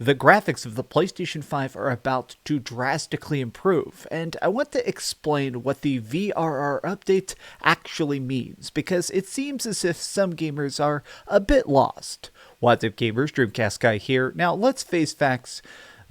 the graphics of the PlayStation 5 are about to drastically improve, and I want to explain what the VRR update actually means, because it seems as if some gamers are a bit lost. What's up gamers, Dreamcast Guy here. Now let's face facts.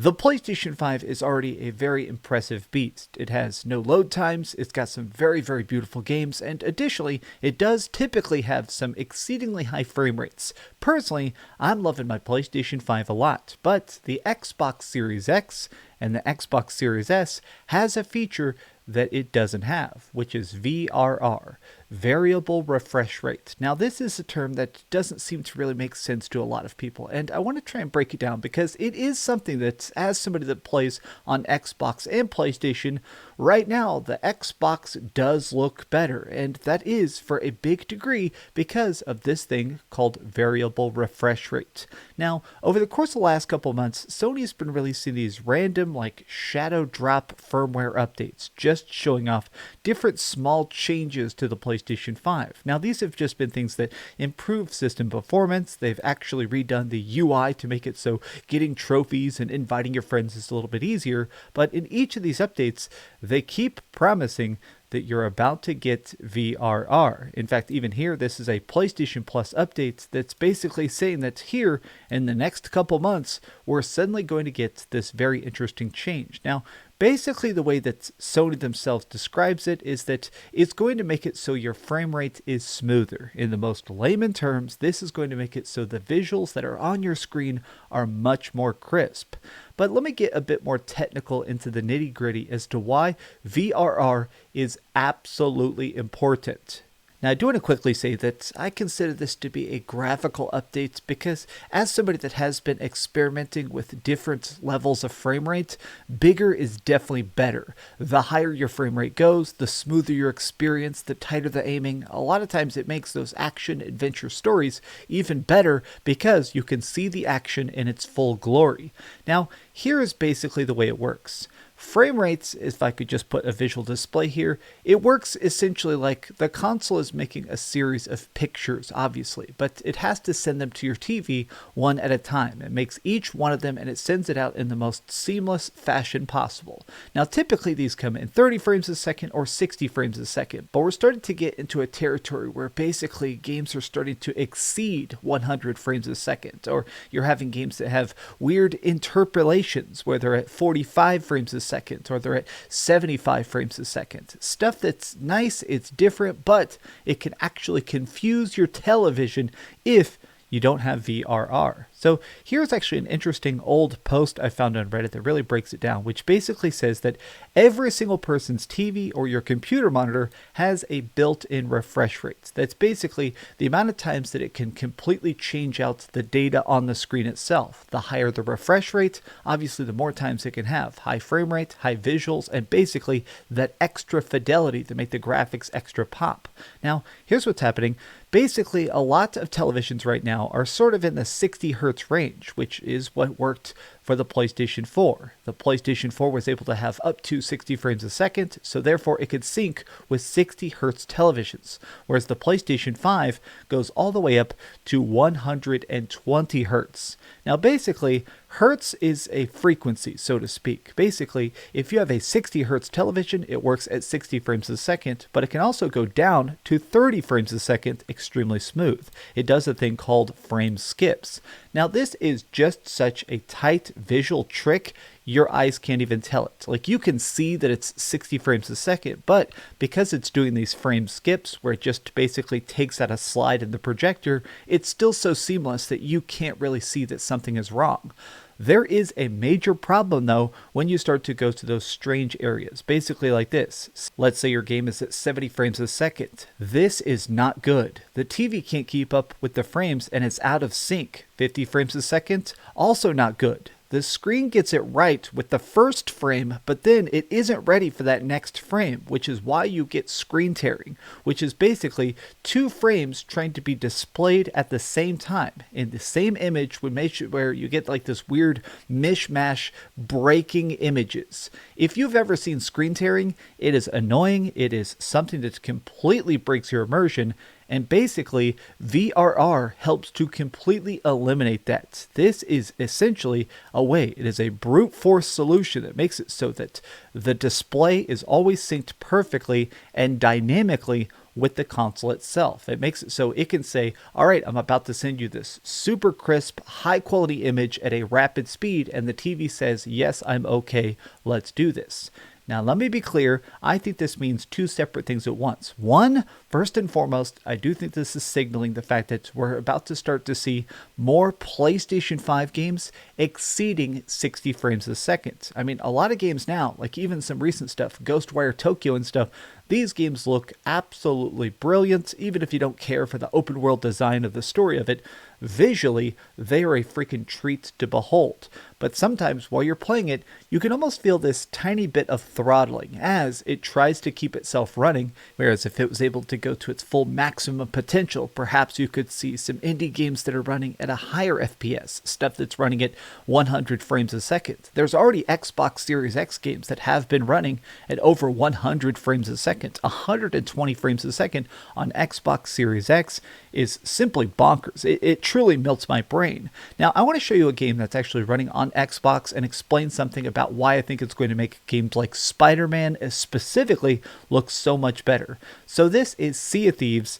The PlayStation 5 is already a very impressive beast. It has no load times, it's got some very beautiful games, and additionally, it does typically have some exceedingly high frame rates. Personally, I'm loving my PlayStation 5 a lot, but the Xbox Series X and the Xbox Series S has a feature that it doesn't have, which is VRR, variable refresh rate. Now, this is a term that doesn't seem to really make sense to a lot of people, and I want to try and break it down because it is something that, as somebody that plays on Xbox and PlayStation, right now the Xbox does look better, and that is for a big degree because of this thing called variable refresh rate. Now, over the course of the last couple months, Sony's been releasing these random like shadow drop firmware updates, just showing off different small changes to the PlayStation 5. Now, these have just been things that improve system performance. They've actually redone the UI to make it so getting trophies and inviting your friends is a little bit easier. But in each of these updates, they keep promising that you're about to get VRR. In fact, even here, this is a PlayStation Plus update that's basically saying that here in the next couple months, we're suddenly going to get this very interesting change. Now, basically the way that Sony themselves describes it is that it's going to make it so your frame rate is smoother. In the most layman terms, this is going to make it so the visuals that are on your screen are much more crisp. But let me get a bit more technical into the nitty-gritty as to why VRR is absolutely important. Now, I do want to quickly say that I consider this to be a graphical update because as somebody that has been experimenting with different levels of frame rate, bigger is definitely better. The higher your frame rate goes, the smoother your experience, the tighter the aiming. A lot of times it makes those action adventure stories even better because you can see the action in its full glory. Now, here is basically the way it works. Frame rates, if I could just put a visual display here, it works essentially like the console is making a series of pictures, obviously, but it has to send them to your TV one at a time. It makes each one of them and it sends it out in the most seamless fashion possible. Now, typically these come in 30 frames a second or 60 frames a second, but we're starting to get into a territory where basically games are starting to exceed 100 frames a second, or you're having games that have weird interpolations where they're at 45 frames a second or they're at 75 frames a second. Stuff that's nice, it's different, but it can actually confuse your television if you don't have VRR. So here's actually an interesting old post I found on Reddit that really breaks it down, which basically says that every single person's TV or your computer monitor has a built-in refresh rate. That's basically the amount of times that it can completely change out the data on the screen itself. The higher the refresh rate, obviously the more times it can have. High frame rate, high visuals, and basically that extra fidelity to make the graphics extra pop. Now, here's what's happening. Basically, a lot of televisions right now are sort of in the 60 hertz range, which is what worked for the PlayStation 4. The PlayStation 4 was able to have up to 60 frames a second, so therefore it could sync with 60 hertz televisions, whereas the PlayStation 5 goes all the way up to 120 hertz. Now, basically, hertz is a frequency, so to speak. Basically, if you have a 60 hertz television, it works at 60 frames a second, but it can also go down to 30 frames a second extremely smooth. It does a thing called frame skips. Now, this is just such a tight visual trick, your eyes can't even tell it. Like, you can see that it's 60 frames a second, but because it's doing these frame skips where it just basically takes out a slide in the projector, it's still so seamless that you can't really see that something is wrong. There is a major problem though when you start to go to those strange areas, basically like this. Let's say your game is at 70 frames a second. This is not good. The TV can't keep up with the frames and it's out of sync. 50 frames a second, also not good. The screen gets it right with the first frame, but then it isn't ready for that next frame, which is why you get screen tearing, which is basically two frames trying to be displayed at the same time in the same image, where you get like this weird mishmash breaking images. If you've ever seen screen tearing, it is annoying. It is something that completely breaks your immersion. And basically, VRR helps to completely eliminate that. This is essentially a way, it is a brute force solution that makes it so that the display is always synced perfectly and dynamically with the console itself. It makes it so it can say, all right, I'm about to send you this super crisp, high quality image at a rapid speed, and the TV says, yes, I'm okay, let's do this. Now, let me be clear, I think this means two separate things at once. One, first and foremost, I do think this is signaling the fact that we're about to start to see more PlayStation 5 games exceeding 60 frames a second. I mean, a lot of games now, like even some recent stuff, Ghostwire Tokyo and stuff, these games look absolutely brilliant, even if you don't care for the open world design of the story of it. Visually, they are a freaking treat to behold. But sometimes while you're playing it, you can almost feel this tiny bit of throttling as it tries to keep itself running, whereas if it was able to go to its full maximum potential, perhaps you could see some indie games that are running at a higher FPS, stuff that's running at 100 frames a second. There's already Xbox Series X games that have been running at over 100 frames a second. 120 frames a second on Xbox Series X is simply bonkers. It truly melts my brain. Now, I want to show you a game that's actually running on Xbox and explain something about why I think it's going to make games like Spider-Man specifically look so much better. So this is Sea of Thieves.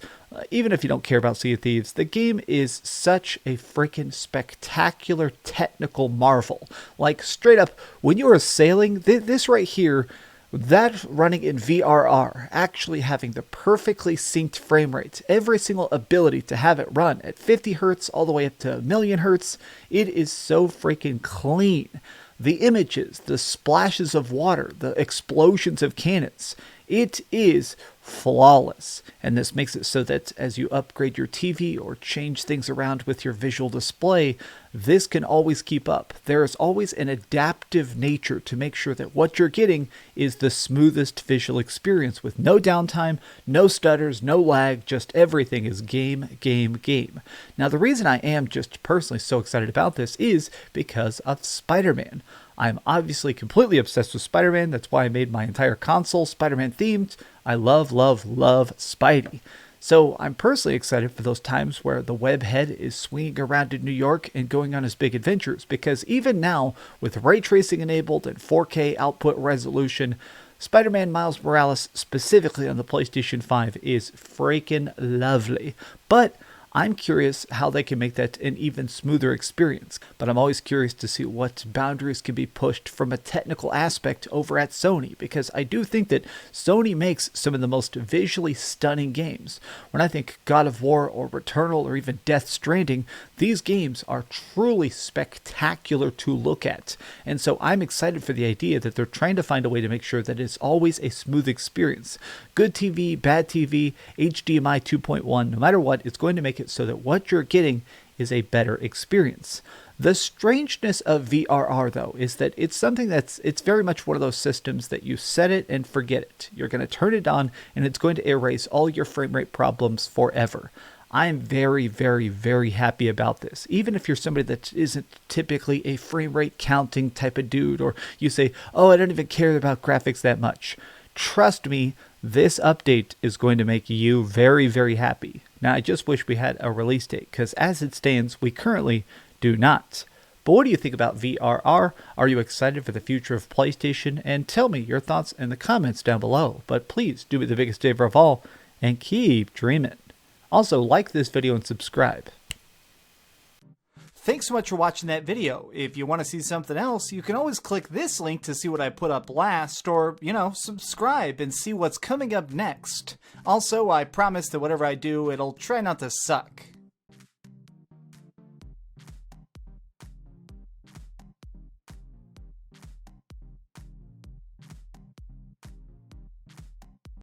Even if you don't care about Sea of Thieves, the game is such a freaking spectacular technical marvel. Like, straight up, when you are sailing, this right here, that running in VRR, actually having the perfectly synced frame rate, every single ability to have it run at 50 hertz all the way up to a million hertz, it is so freaking clean. The images, the splashes of water, the explosions of cannons, it is flawless. And this makes it so that as you upgrade your TV or change things around with your visual display, this can always keep up. There is always an adaptive nature to make sure that what you're getting is the smoothest visual experience with no downtime, no stutters, no lag, just everything is game, game, game. Now, the reason I am just personally so excited about this is because of Spider-Man. I'm obviously completely obsessed with Spider-Man. That's why I made my entire console Spider-Man themed. I love, love, love Spidey. So I'm personally excited for those times where the web head is swinging around in New York and going on his big adventures, because even now, with ray tracing enabled and 4K output resolution, Spider-Man Miles Morales, specifically on the PlayStation 5, is freaking lovely. But I'm curious how they can make that an even smoother experience, but I'm always curious to see what boundaries can be pushed from a technical aspect over at Sony, because I do think that Sony makes some of the most visually stunning games. When I think God of War or Returnal or even Death Stranding, these games are truly spectacular to look at. And so I'm excited for the idea that they're trying to find a way to make sure that it's always a smooth experience. Good TV, bad TV, HDMI 2.1, no matter what, it's going to make it so that what you're getting is a better experience. The strangeness of VRR, though, is that it's something it's very much one of those systems that you set it and forget it. You're going to turn it on and it's going to erase all your frame rate problems forever. I'm very, very, very happy about this. Even if you're somebody that isn't typically a frame rate counting type of dude, or you say, oh, I don't even care about graphics that much. Trust me, this update is going to make you very, very happy. Now, I just wish we had a release date, because as it stands, we currently do not. But what do you think about VRR? Are you excited for the future of PlayStation? And tell me your thoughts in the comments down below. But please do me the biggest favor of all and keep dreaming. Also, like this video and subscribe. Thanks so much for watching that video. If you want to see something else, you can always click this link to see what I put up last, or, subscribe and see what's coming up next. Also, I promise that whatever I do, it'll try not to suck.